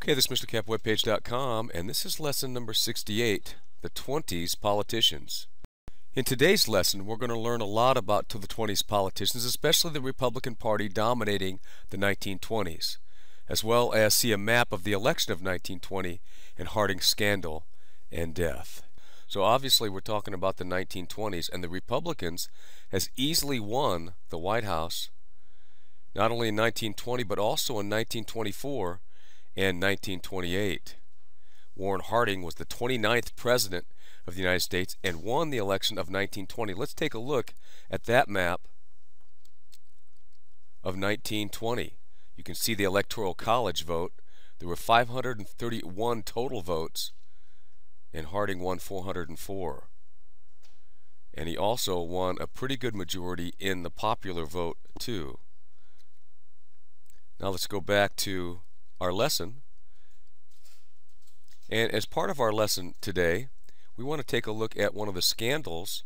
Okay, this is MrCapWebPage.com, and this is lesson number 68, the 20s politicians. In today's lesson, we're going to learn a lot about the 20s politicians, especially the Republican Party dominating the 1920s, as well as see a map of the election of 1920 and Harding's scandal and death. So obviously we're talking about the 1920s, and the Republicans has easily won the White House not only in 1920 but also in 1924 and 1928. Warren Harding was the 29th president of the United States and won the election of 1920. Let's take a look at that map of 1920. You can see the Electoral College vote. There were 531 total votes, and Harding won 404. And he also won a pretty good majority in the popular vote too. Now let's go back to our lesson. And as part of our lesson today, we want to take a look at one of the scandals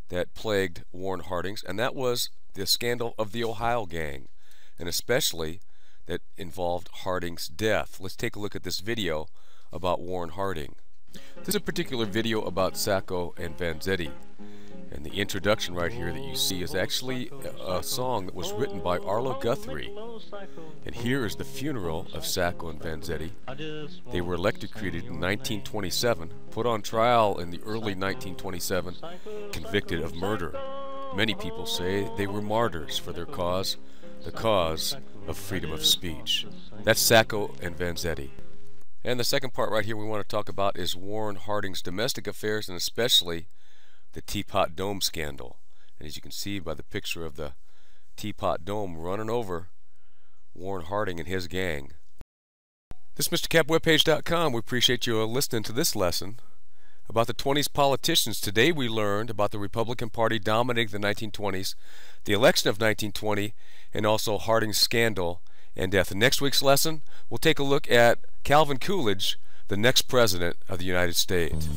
that plagued Warren Harding's, and that was the scandal of the Ohio gang, and especially that involved Harding's death. Let's take a look at this video about Warren Harding. This is a particular video about Sacco and Vanzetti, and the introduction right here that you see is actually a song that was written by Arlo Guthrie. And here is the funeral of Sacco and Vanzetti. They were electrocuted in 1927, put on trial in the early 1927, convicted of murder. Many people say they were martyrs for their cause, the cause of freedom of speech. That's Sacco and Vanzetti. And the second part right here we want to talk about is Warren Harding's domestic affairs, and especially the Teapot Dome scandal. And as you can see by the picture of the Teapot Dome running over Warren Harding and his gang. This is MrCapWebPage.com. We appreciate you listening to this lesson about the 20s politicians. Today we learned about the Republican Party dominating the 1920s, the election of 1920, and also Harding's scandal and death. In next week's lesson, we'll take a look at Calvin Coolidge, the next president of the United States.